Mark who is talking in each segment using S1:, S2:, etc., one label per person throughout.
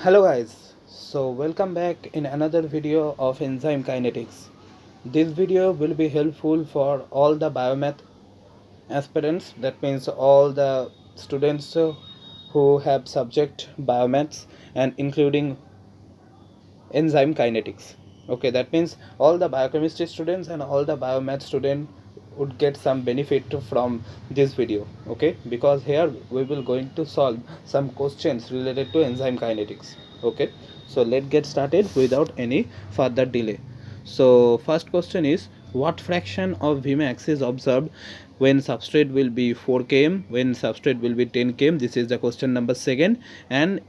S1: Hello guys, so welcome back in another video of Enzyme Kinetics. This video will be helpful for all the biomath aspirants, that means all the students who have subject biomaths and including enzyme kinetics. Okay, that means all the biochemistry students and all the biomath student would get some benefit from this video. Okay, because here we will going to solve some questions related to enzyme kinetics. Okay, so let's get started without any further delay. So first question is, what fraction of Vmax is observed when substrate will be 4 km, when substrate will be 10 km? This is the question number second, and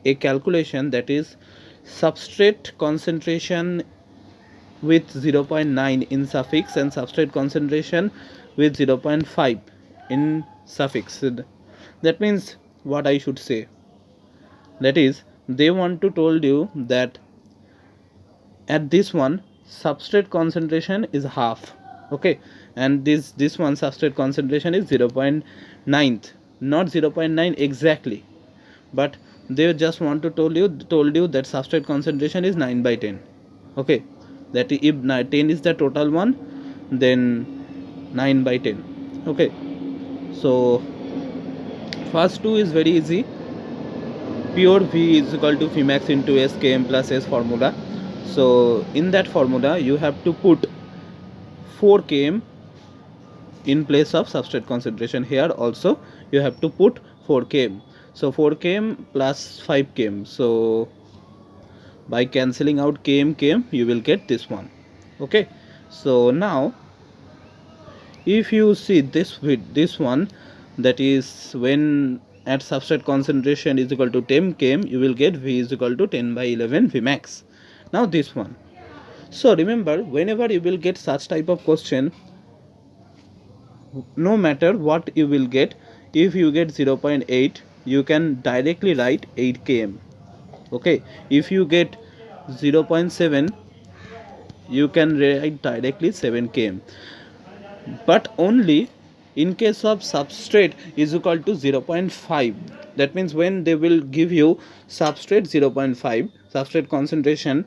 S1: a calculation, that is substrate concentration with 0.9 in suffix and substrate concentration with 0.5 in suffix. That means what I should say, that is they want to told you that at this one substrate concentration is half, okay, and this one substrate concentration is 0.9, not 0.9 exactly, but they just want to told you that substrate concentration is 9 by 10. Okay, that if 10 is the total one, then 9 by 10. Okay, so first two is very easy. Pure V is equal to Vmax into S Km plus S formula. So in that formula you have to put 4 km in place of substrate concentration. Here also you have to put 4 km. So 4 km plus 5 km. So by cancelling out km you will get this one. Okay, so now if you see this with this one, that is when at substrate concentration is equal to 10 km, you will get V is equal to 10 by 11 Vmax. Now this one. So remember, whenever you will get such type of question, no matter what you will get, if you get 0.8, you can directly write 8 km. Okay, if you get 0.7, you can write directly 7 km, but only in case of substrate is equal to 0.5. That means when they will give you substrate 0.5 substrate concentration,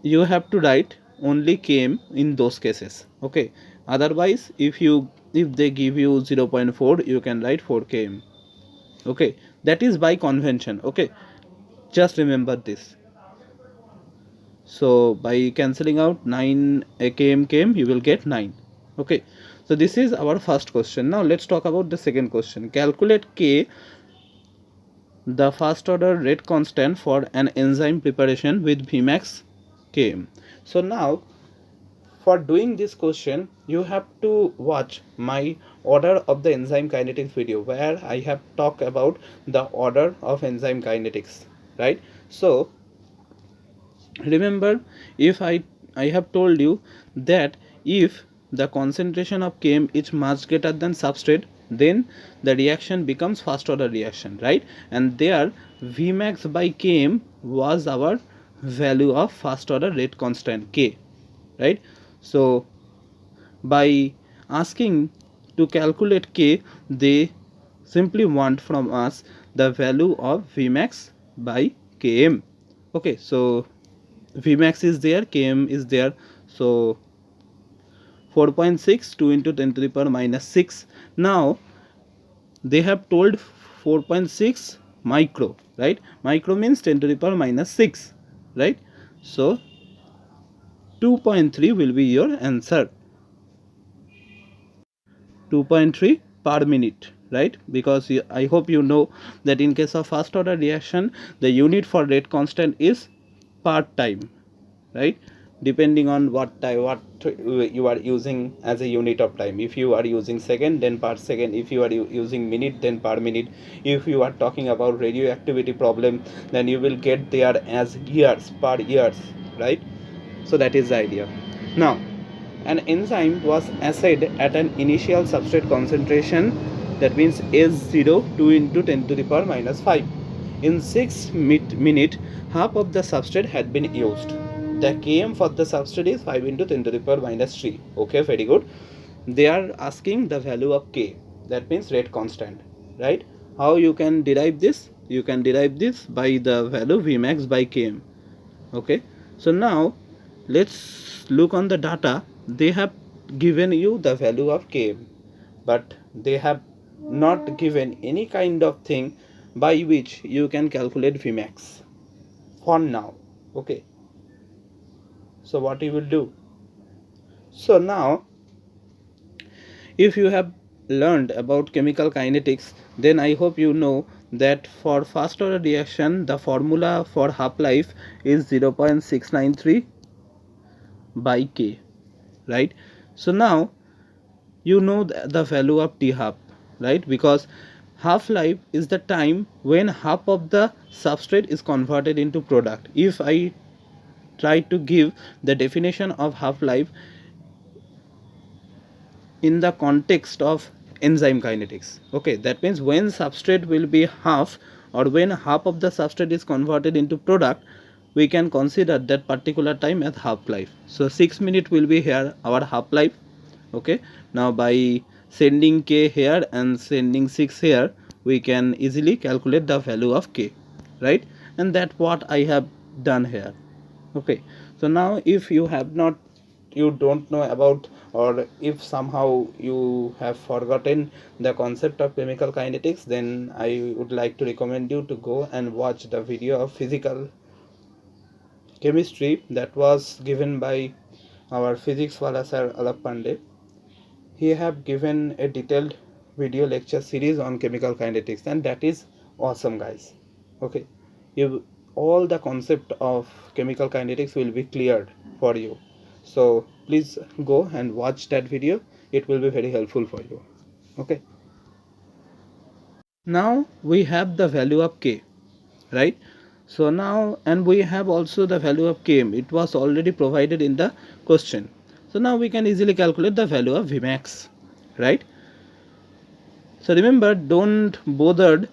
S1: you have to write only km in those cases. Okay, otherwise if they give you 0.4, you can write 4 km. Okay, that is by convention. Okay, just remember this. So by cancelling out 9 km, you will get 9. Okay, so this is our first question. Now let's talk about the second question. Calculate K, the first order rate constant for an enzyme preparation with Vmax km. So now for doing this question, you have to watch my order of the enzyme kinetics video, where I have talked about the order of enzyme kinetics, right? So remember, if I have told you that if the concentration of km is much greater than substrate, then the reaction becomes first order reaction, right? And there Vmax by km was our value of first order rate constant K, right? So by asking to calculate K, they simply want from us the value of Vmax by km. Okay, so Vmax is there, km is there, so 4.6, 2 into 10 to the power minus 6. Now they have told 4.6 micro, right? Micro means 10 to the power minus 6, right? So 2.3 will be your answer. 2.3 per minute, right? Because I hope you know that in case of first order reaction, the unit for rate constant is per time, right? Depending on what you are using as a unit of time. If you are using second, then per second. If you are using minute, then per minute. If you are talking about radioactivity problem, then you will get there as years, per years, right? So that is the idea. Now an enzyme was assayed at an initial substrate concentration, that means S0, 2 into 10 to the power minus 5. In 6 minutes, half of the substrate had been used. The Km for the substrate is 5 into 10 to the power minus 3. Okay, very good. They are asking the value of K, that means rate constant, right? How you can derive this? you can derive this by the value Vmax by Km. Okay, so now let's look on the data. They have given you the value of Km, but they have not given any kind of thing by which you can calculate Vmax for now. Okay, so what you will do? So now, if you have learned about chemical kinetics, then I hope you know that for first order reaction the formula for half life is 0.693 by K, right? So now you know the value of T half, right? Because half life is the time when half of the substrate is converted into product. If I try to give the definition of half life in the context of enzyme kinetics, okay, that means when substrate will be half, or when half of the substrate is converted into product, we can consider that particular time as half life. So 6 minutes will be here our half life. Okay, now by sending K here and sending 6 here, we can easily calculate the value of K, right? And that's what I have done here. Okay, so now if you have not, you don't know about, or if somehow you have forgotten the concept of chemical kinetics, then I would like to recommend you to go and watch the video of physical chemistry that was given by our physics wala sir Alap Pandey. He have given a detailed video lecture series on chemical kinetics, and that is awesome, guys. Okay, you, all the concept of chemical kinetics will be cleared for you, so please go and watch that video. It will be very helpful for you. Okay, now we have the value of K, right? So now, and we have also the value of Km. It was already provided in the question. So now we can easily calculate the value of Vmax, right? So remember, don't bother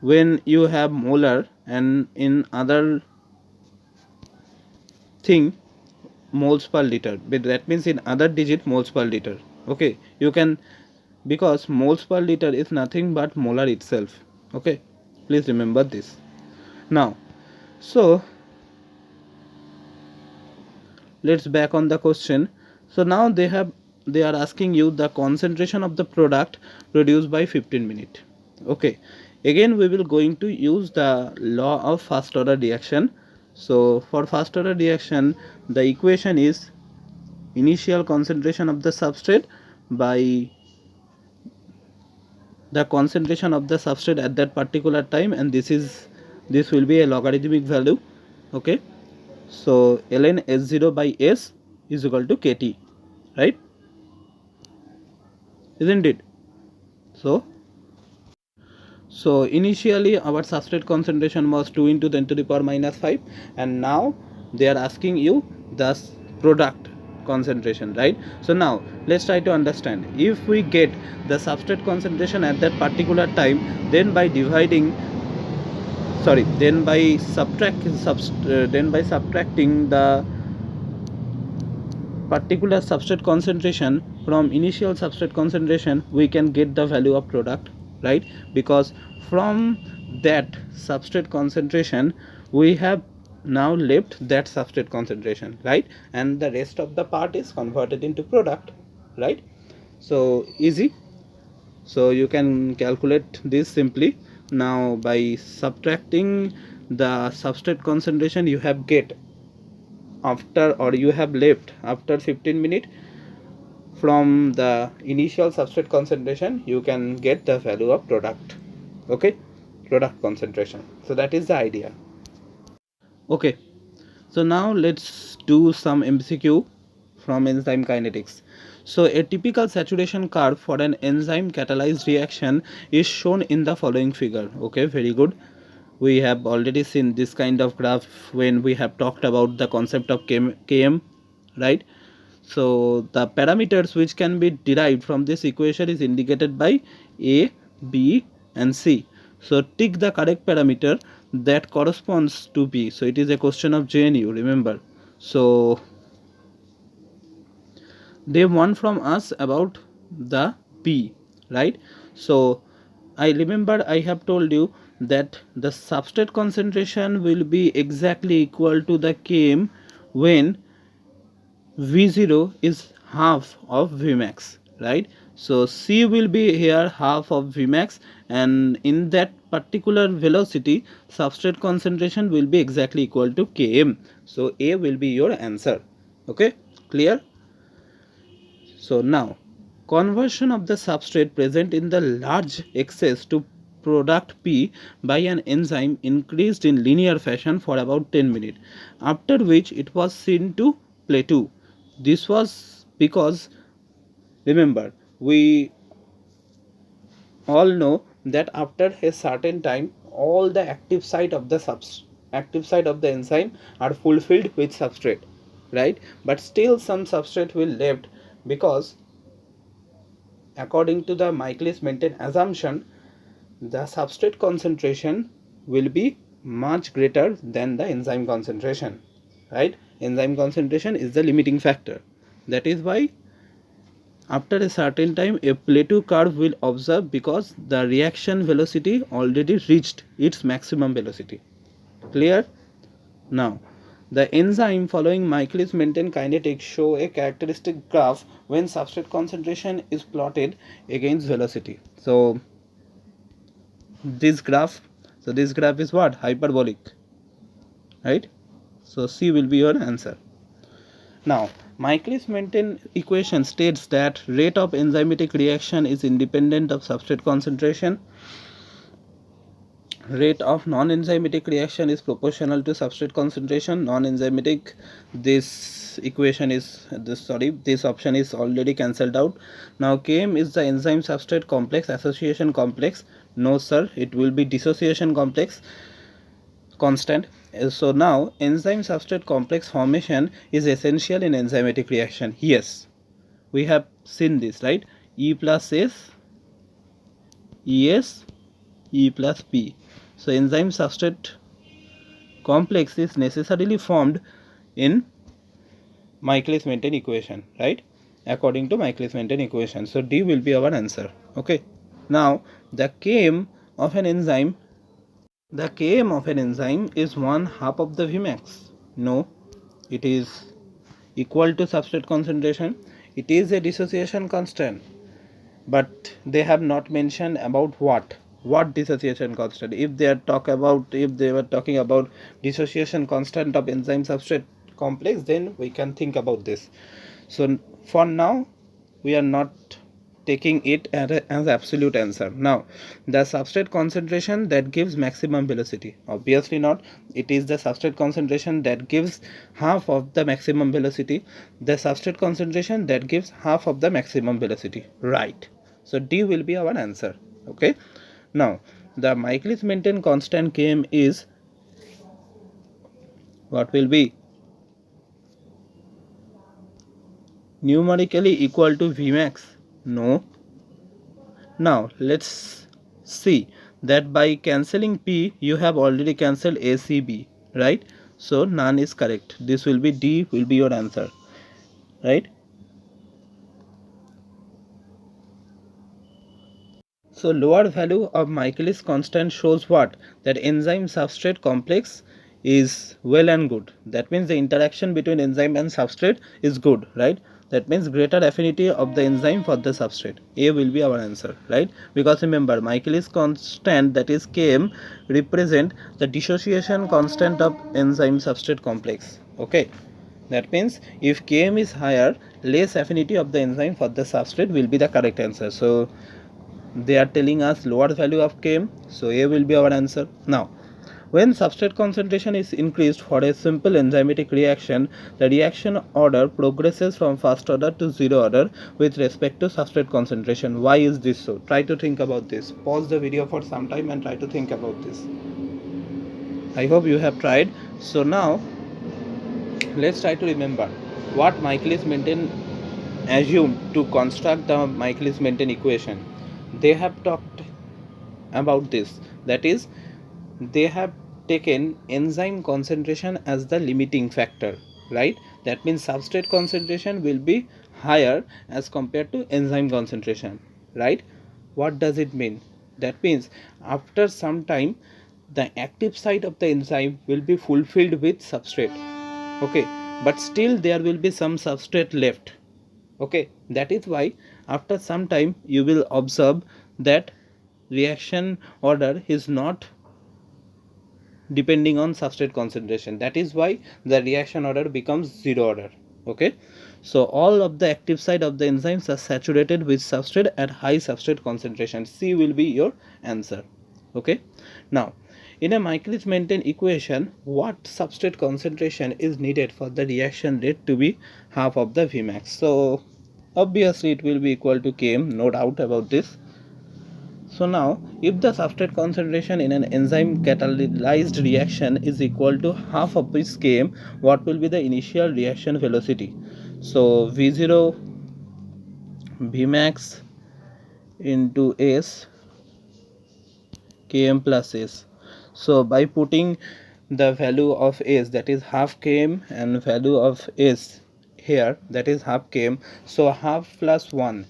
S1: when you have molar and in other thing moles per liter, but that means in other digit moles per liter. Okay, you can, because moles per liter is nothing but molar itself. Okay, please remember this. Now, so let's back on the question. So now they are asking you the concentration of the product produced by 15 minutes. Okay, again we will going to use the law of first order reaction. So for first order reaction, the equation is initial concentration of the substrate by the concentration of the substrate at that particular time, and this will be a logarithmic value. Okay, so ln S0 by S is equal to Kt, right? Isn't it? So initially our substrate concentration was 2 into 10 to the power minus 5, and now they are asking you the product concentration, right? So now let's try to understand. If we get the substrate concentration at that particular time, then by dividing, sorry, then by subtracting the particular substrate concentration from initial substrate concentration, we can get the value of product, right? Because from that substrate concentration we have now left that substrate concentration, right? And the rest of the part is converted into product, right? So easy. So you can calculate this simply. Now by subtracting the substrate concentration you have get after, or you have left after 15 minutes from the initial substrate concentration, you can get the value of product. Okay, product concentration. So that is the idea. Okay, so now let's do some MCQ from enzyme kinetics. So a typical saturation curve for an enzyme catalyzed reaction is shown in the following figure. Okay, very good. We have already seen this kind of graph when we have talked about the concept of Km, right? So the parameters which can be derived from this equation is indicated by A, B and C. So tick the correct parameter that corresponds to B. So it is a question of JNU, remember. So they want from us about the B, right? So I remember I have told you that the substrate concentration will be exactly equal to the Km when V0 is half of Vmax, right? So C will be here half of Vmax, and in that particular velocity substrate concentration will be exactly equal to Km. So A will be your answer. Okay, clear? So now conversion of the substrate present in the large excess to product P by an enzyme increased in linear fashion for about 10 minutes, after which it was seen to plateau. This was because, remember, we all know that after a certain time all the active site of the enzyme are fulfilled with substrate, right? But still some substrate will left, because according to the Michaelis-Menten assumption, the substrate concentration will be much greater than the enzyme concentration, right? Enzyme concentration is the limiting factor. That is why after a certain time a plateau curve will observe, because the reaction velocity already reached its maximum velocity. Clear? Now, the enzyme following Michaelis-Menten kinetics show a characteristic graph when substrate concentration is plotted against velocity. So this graph, is what? Hyperbolic, right? So C will be your answer. Now, Michaelis-Menten equation states that rate of enzymatic reaction is independent of substrate concentration. Rate of non-enzymatic reaction is proportional to substrate concentration. Non-enzymatic, this option is already cancelled out. Now Km is the enzyme substrate complex association complex. No sir, it will be dissociation complex constant. So now enzyme substrate complex formation is essential in enzymatic reaction. Yes, we have seen this, right? E plus S, ES, E plus P. So enzyme substrate complex is necessarily formed in Michaelis-Menten equation, right? According to Michaelis-Menten equation. So D will be our answer. Okay. Now the Km of an enzyme is one half of the Vmax. No, it is equal to substrate concentration. It is a dissociation constant, but they have not mentioned about what dissociation constant. If they were talking about dissociation constant of enzyme substrate complex, then we can think about this. So for now we are not taking it as absolute answer. Now the substrate concentration that gives maximum velocity, obviously not. It is the substrate concentration that gives half of the maximum velocity. The substrate concentration that gives half of the maximum velocity, right? So D will be our answer. Okay. Now the Michaelis-Menten constant Km is what will be numerically equal to Vmax. No. Now let's see that by cancelling P you have already cancelled ACB, right? So none is correct. This will be D will be your answer, right? So lower value of Michaelis constant shows what? That enzyme substrate complex is well and good. That means the interaction between enzyme and substrate is good, right? That means greater affinity of the enzyme for the substrate. A will be our answer, right? Because remember, Michaelis constant, that is Km, represent the dissociation constant of enzyme substrate complex. Okay. That means if Km is higher, less affinity of the enzyme for the substrate will be the correct answer. So they are telling us lower value of Km, so A will be our answer. Now when substrate concentration is increased for a simple enzymatic reaction, the reaction order progresses from first order to zero order with respect to substrate concentration. Why is this so? Try to think about this. Pause the video for some time and try to think about this. I hope you have tried. So now let's try to remember what Michaelis-Menten assumed to construct the Michaelis-Menten equation. They have talked about this, that is, they have taken enzyme concentration as the limiting factor, right? That means substrate concentration will be higher as compared to enzyme concentration, right? What does it mean? That means after some time the active site of the enzyme will be fulfilled with substrate. Okay, but still there will be some substrate left. Okay, that is why after some time you will observe that reaction order is not depending on substrate concentration. That is why the reaction order becomes zero order. Okay, so all of the active site of the enzymes are saturated with substrate at high substrate concentration. C will be your answer. Okay, now in a Michaelis-Menten equation, what substrate concentration is needed for the reaction rate to be half of the Vmax? So obviously it will be equal to Km, no doubt about this. So now, if the substrate concentration in an enzyme catalyzed reaction is equal to half of its Km, what will be the initial reaction velocity? So V0 Vmax into S Km plus S. So by putting the value of S, that is half Km, and value of S here, that is half Km, so half plus 1,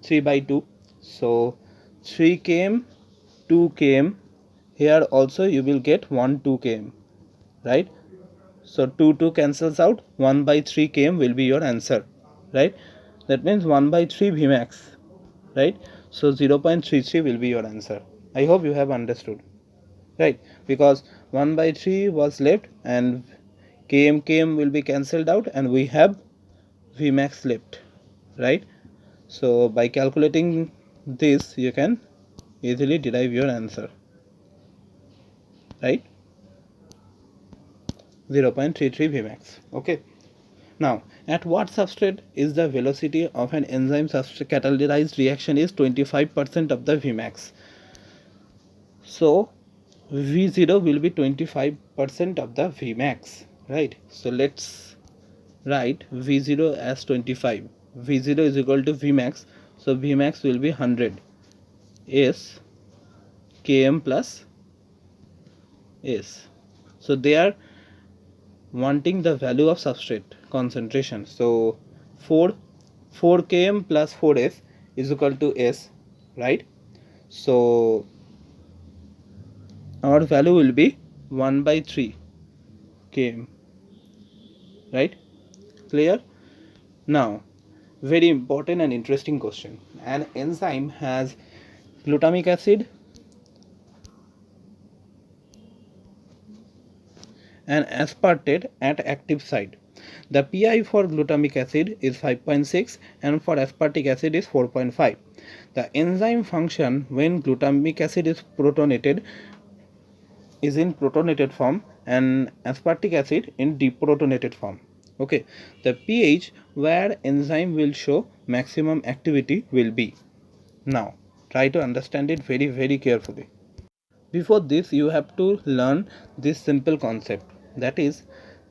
S1: 3 by 2, so 3 km, 2 km, here also you will get 1 2 km, right? So 2 cancels out, 1 by 3 km will be your answer, right? That means 1 by 3 Vmax, right? So 0.33 will be your answer. I hope you have understood, right? Because 1 by 3 was left and km will be cancelled out and we have Vmax left, right? So by calculating this you can easily derive your answer, right? 0.33 Vmax. Okay, now at what substrate is the velocity of an enzyme substrate catalyzed reaction is 25% of the Vmax? So V0 will be 25% of the Vmax, right? So let's write V0 as 25. V0 is equal to Vmax, so Vmax will be 100 S Km plus S. So they are wanting the value of substrate concentration. So 4 km plus 4s is equal to S, right? So our value will be 1 by 3 km, right? Clear? Now very important and interesting question. An enzyme has glutamic acid and aspartate at active site. The pI for glutamic acid is 5.6 and for aspartic acid is 4.5. The enzyme function when glutamic acid is protonated is in protonated form and aspartic acid in deprotonated form. Okay, the pH where enzyme will show maximum activity will be. Now try to understand it very carefully. Before this you have to learn this simple concept, that is,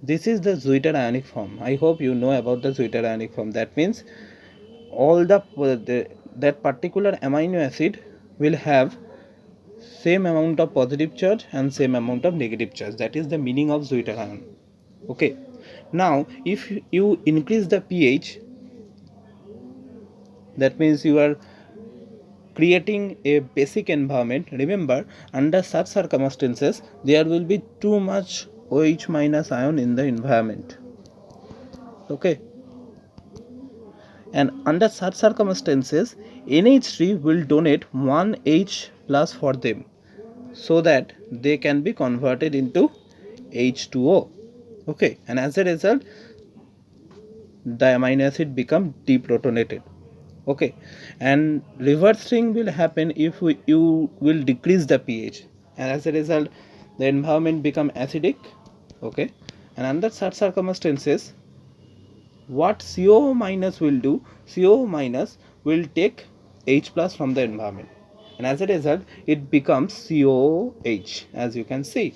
S1: this is the Zwitter ionic form. I hope you know about the Zwitter ionic form. That means all that particular amino acid will have same amount of positive charge and same amount of negative charge. That is the meaning of Zwitter ion. Okay, now if you increase the pH, that means you are creating a basic environment. Remember, under such circumstances there will be too much OH minus ion in the environment. Okay, and under such circumstances NH3 will donate 1 H plus for them so that they can be converted into H2O. Okay, and as a result the amino acid become deprotonated. Okay, and reversing will happen if you will decrease the pH, and as a result the environment become acidic. Okay, and under such circumstances what CO minus will do, CO minus will take H plus from the environment, and as a result it becomes COH, as you can see.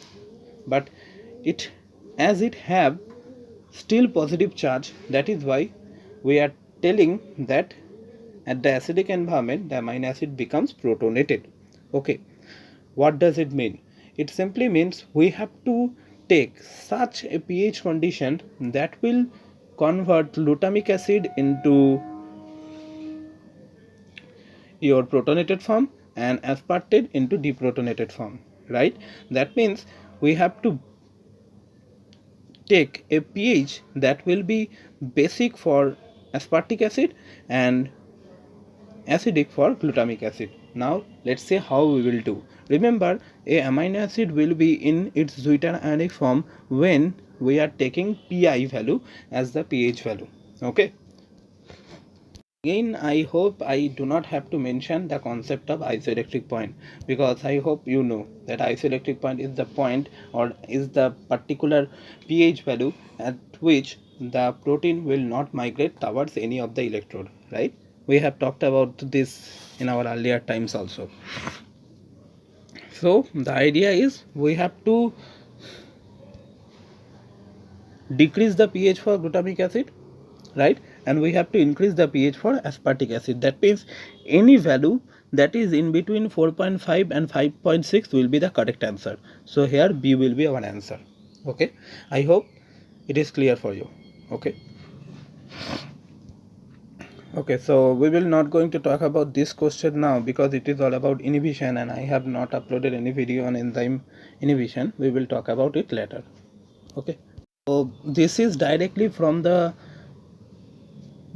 S1: But it, as it have still positive charge, that is why we are telling that at the acidic environment the amino acid becomes protonated. Okay, what does it mean? It simply means we have to take such a pH condition that will convert glutamic acid into your protonated form and aspartate into deprotonated form, right? That means we have to take a pH that will be basic for aspartic acid and acidic for glutamic acid. Now let's see how we will do. Remember, a amino acid will be in its Zwitter ionic form when we are taking pi value as the pH value. Okay. Again, I hope I do not have to mention the concept of isoelectric point, because I hope you know that isoelectric point is the point or is the particular pH value at which the protein will not migrate towards any of the electrode, right? We have talked about this in our earlier times also. So the idea is we have to decrease the pH for glutamic acid, right, and we have to increase the pH for aspartic acid. That means any value that is in between 4.5 and 5.6 will be the correct answer. So here B will be our answer. Okay, I hope it is clear for you. Okay, so we will not going to talk about this question now because it is all about inhibition and I have not uploaded any video on enzyme inhibition. We will talk about it later. Okay, so this is directly from the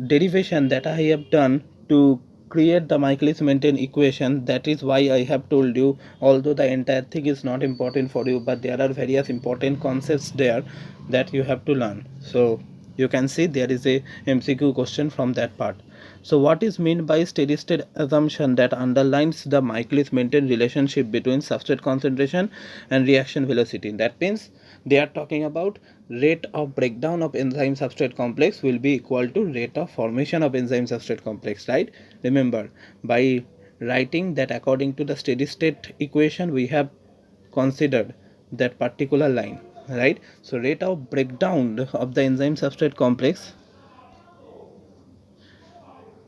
S1: derivation that I have done to create the Michaelis-Menten equation. That is why I have told you, although the entire thing is not important for you, but there are various important concepts there that you have to learn. So you can see there is a MCQ question from that part. So what is meant by steady state assumption that underlines the Michaelis-Menten relationship between substrate concentration and reaction velocity? That means they are talking about rate of breakdown of enzyme substrate complex will be equal to rate of formation of enzyme substrate complex, right? Remember, by writing that according to the steady state equation we have considered that particular line, right? So rate of breakdown of the enzyme substrate complex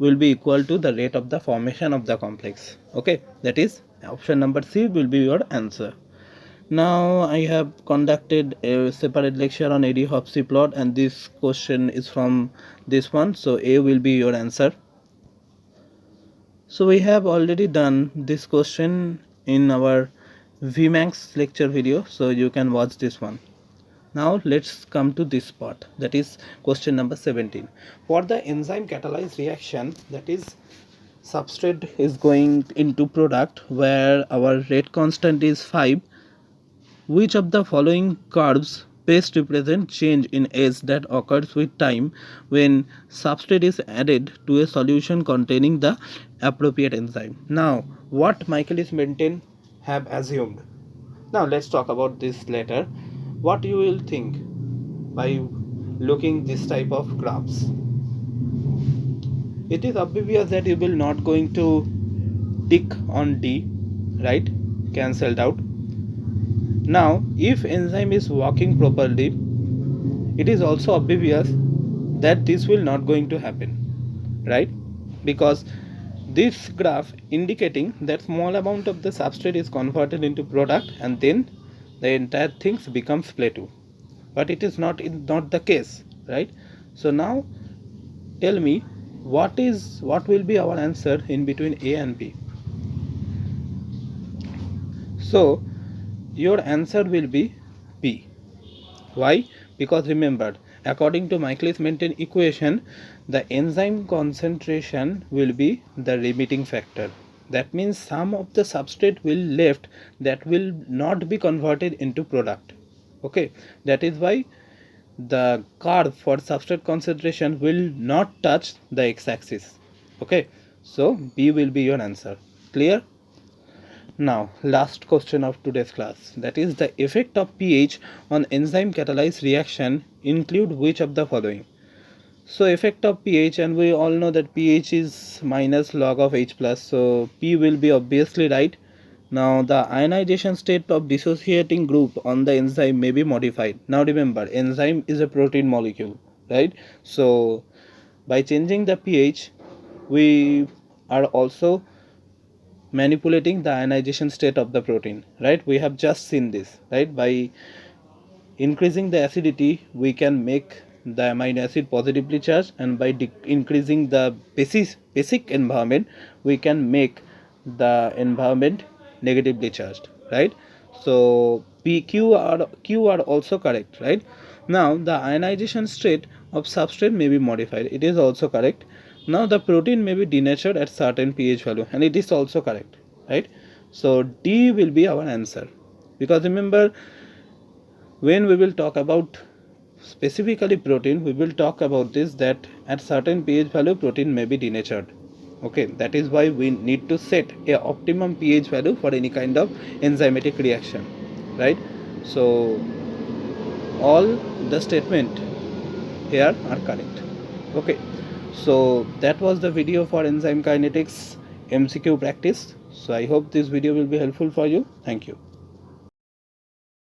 S1: will be equal to the rate of the formation of the complex. Okay, that is option number C will be your answer. Now I have conducted a separate lecture on Eddie-Hopsey plot and this question is from this one, so A will be your answer. So we have already done this question in our Vmax lecture video, so you can watch this one. Now let's come to this part, that is question number 17. For the enzyme catalyzed reaction, that is substrate is going into product where our rate constant is 5, which of the following curves best represent change in S that occurs with time when substrate is added to a solution containing the appropriate enzyme? Now, what Michaelis-Menten have assumed? Now, let's talk about this later. What you will think by looking this type of graphs? It is obvious that you will not going to tick on D, right? Cancelled out. Now, if enzyme is working properly, it is also obvious that this will not going to happen, right? Because this graph indicating that small amount of the substrate is converted into product and then the entire things becomes plateau. But it is not the case, right? So now tell me what will be our answer in between A and B. So your answer will be B. Why? Because remember, according to Michaelis-Menten equation, the enzyme concentration will be the limiting factor. That means some of the substrate will left that will not be converted into product. Okay, that is why the curve for substrate concentration will not touch the x-axis. Okay, so B will be your answer. Clear? Now, last question of today's class, that is the effect of pH on enzyme catalyzed reaction include which of the following? So effect of pH, and we all know that pH is minus log of H plus, so P will be obviously right. Now the ionization state of dissociating group on the enzyme may be modified. Now remember, enzyme is a protein molecule, right? So by changing the pH, we are also manipulating the ionization state of the protein, right? We have just seen this, right? By increasing the acidity we can make the amino acid positively charged, and by increasing the basic environment we can make the environment negatively charged, right? So Q are also correct, right? Now the ionization state of substrate may be modified, it is also correct. Now the protein may be denatured at certain pH value, and it is also correct, right? So D will be our answer, because remember, when we will talk about specifically protein, we will talk about this, that at certain pH value protein may be denatured. Okay, that is why we need to set a optimum pH value for any kind of enzymatic reaction, right? So all the statement here are correct. Okay, so that was the video for enzyme kinetics MCQ practice. So I hope this video will be helpful for you. Thank you.